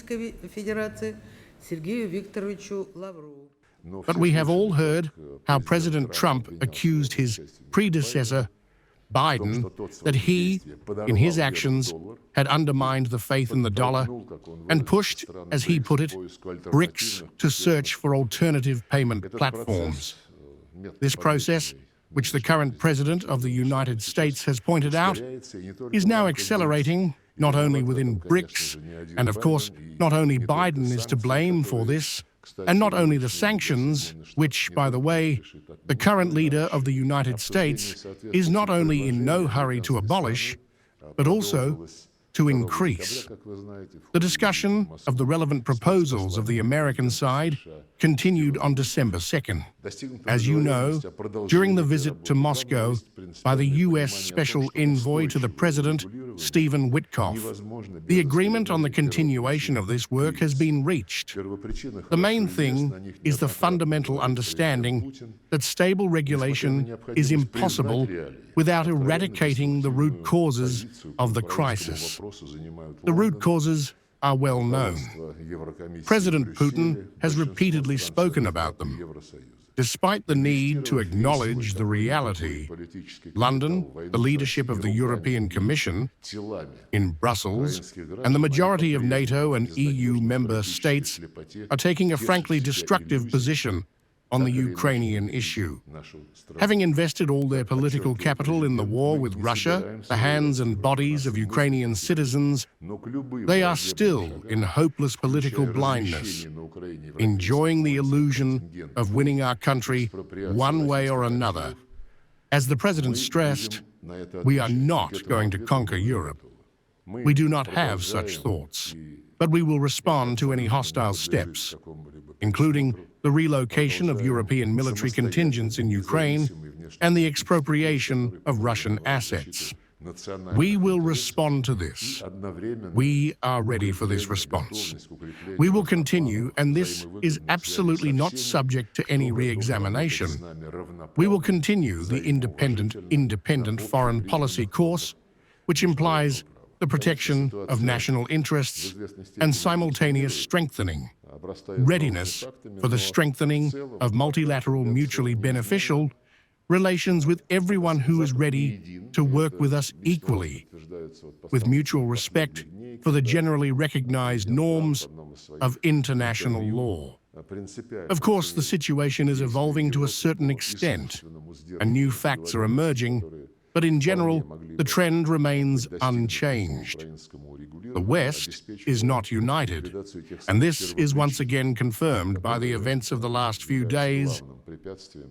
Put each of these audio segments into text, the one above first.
Российской Федерации Сергею Викторовичу Лаврову. But we have all heard how President Trump accused his predecessor, Biden, that he, in his actions, had undermined the faith in the dollar and pushed, as he put it, BRICS to search for alternative payment platforms. This process, which the current President of the United States has pointed out, is now accelerating not only within BRICS, and of course, not only Biden is to blame for this, and not only the sanctions, which, by the way, the current leader of the United States is not only in no hurry to abolish, but also to increase. The discussion of the relevant proposals of the American side continued on December 2nd. As you know, during the visit to Moscow by the U.S. Special Envoy to the President, Stephen Witkoff, the agreement on the continuation of this work has been reached. The main thing is the fundamental understanding that stable regulation is impossible without eradicating the root causes of the crisis. The root causes are well known. President Putin has repeatedly spoken about them. Despite the need to acknowledge the reality, London, the leadership of the European Commission in Brussels, and the majority of NATO and EU member states are taking a frankly destructive position on the Ukrainian issue. Having invested all their political capital in the war with Russia, the hands and bodies of Ukrainian citizens, they are still in hopeless political blindness, enjoying the illusion of winning our country one way or another. As the President stressed, we are not going to conquer Europe. We do not have such thoughts, but we will respond to any hostile steps, including the relocation of European military contingents in Ukraine and the expropriation of Russian assets. We will respond to this. We are ready for this response. We will continue, and this is absolutely not subject to any re-examination. We will continue the independent foreign policy course, which implies the protection of national interests and simultaneous strengthening, readiness for the strengthening of multilateral mutually beneficial relations with everyone who is ready to work with us equally, with mutual respect for the generally recognized norms of international law. Of course, the situation is evolving to a certain extent, and new facts are emerging, but in general, the trend remains unchanged. The West is not united, and this is once again confirmed by the events of the last few days,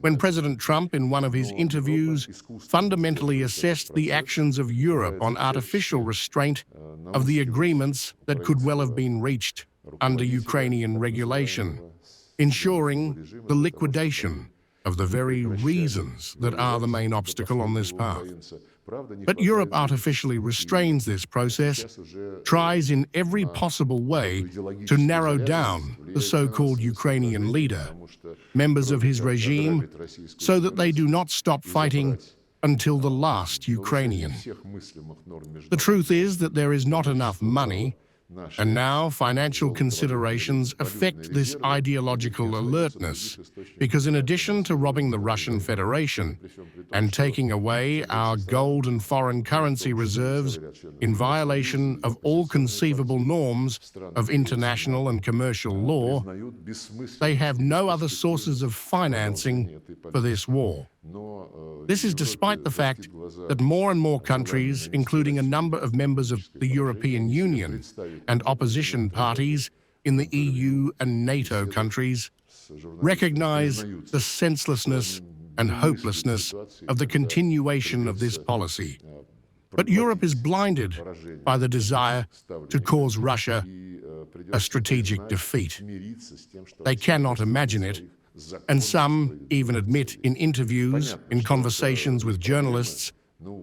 when President Trump, in one of his interviews, fundamentally assessed the actions of Europe on artificial restraint of the agreements that could well have been reached under Ukrainian regulation, ensuring the liquidation of the very reasons that are the main obstacle on this path. But Europe artificially restrains this process, tries in every possible way to narrow down the so-called Ukrainian leader, members of his regime, so that they do not stop fighting until the last Ukrainian. The truth is that there is not enough money, and now financial considerations affect this ideological alertness, because in addition to robbing the Russian Federation and taking away our gold and foreign currency reserves in violation of all conceivable norms of international and commercial law, they have no other sources of financing for this war. This is despite the fact that more and more countries, including a number of members of the European Union and opposition parties in the EU and NATO countries, recognize the senselessness and hopelessness of the continuation of this policy. But Europe is blinded by the desire to cause Russia a strategic defeat. They cannot imagine it, and some even admit in interviews, in conversations with journalists,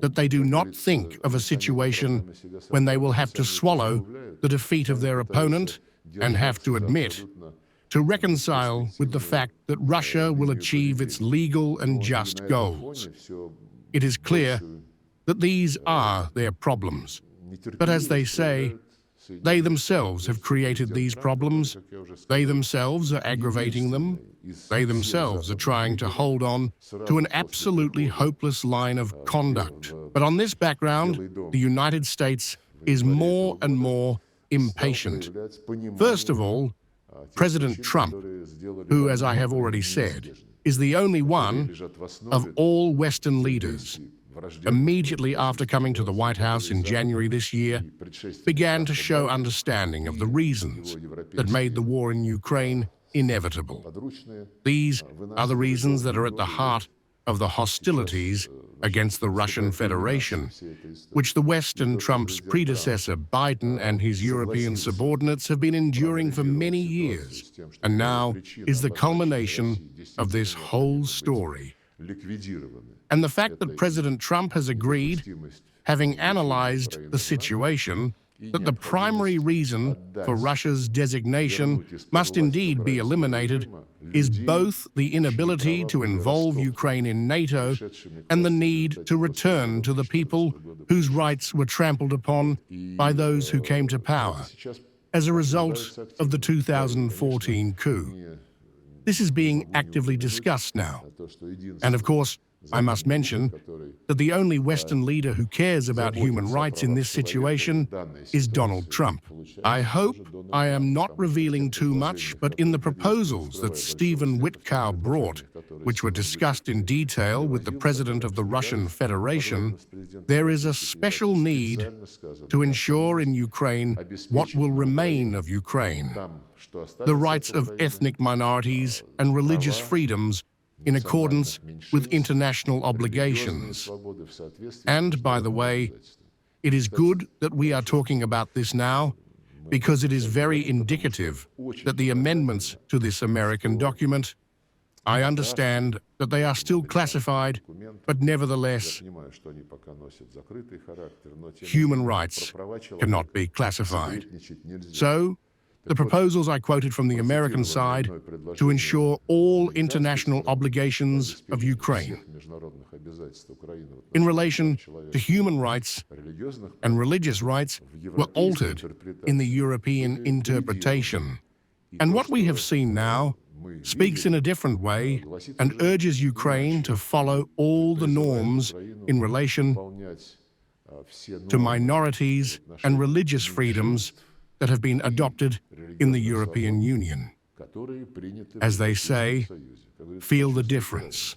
that they do not think of a situation when they will have to swallow the defeat of their opponent and have to admit, to reconcile with the fact that Russia will achieve its legal and just goals. It is clear that these are their problems. But as they say, They themselves have created these problems. They themselves are aggravating them. They themselves are trying to hold on to an absolutely hopeless line of conduct. But on this background, the United States is more and more impatient. First of all, President Trump, who, as I have already said, is the only one of all Western leaders, immediately after coming to the White House in January this year, began to show understanding of the reasons that made the war in Ukraine inevitable. These are the reasons that are at the heart of the hostilities against the Russian Federation, which the West and Trump's predecessor Biden and his European subordinates have been enduring for many years, and now is the culmination of this whole story. And the fact that President Trump has agreed, having analyzed the situation, that the primary reason for Russia's designation must indeed be eliminated is both the inability to involve Ukraine in NATO and the need to return to the people whose rights were trampled upon by those who came to power as a result of the 2014 coup. This is being actively discussed now. And of course, I must mention that the only Western leader who cares about human rights in this situation is Donald Trump. I hope I am not revealing too much, but in the proposals that Stephen Witkow brought, which were discussed in detail with the President of the Russian Federation, there is a special need to ensure in Ukraine what will remain of Ukraine, the rights of ethnic minorities and religious freedoms in accordance with international obligations. And, by the way, it is good that we are talking about this now, because it is very indicative that the amendments to this American document, I understand that they are still classified, but nevertheless, human rights cannot be classified. So, the proposals I quoted from the American side to ensure all international obligations of Ukraine in relation to human rights and religious rights were altered in the European interpretation. And what we have seen now speaks in a different way and urges Ukraine to follow all the norms in relation to minorities and religious freedoms that have been adopted in the European Union. As they say, feel the difference.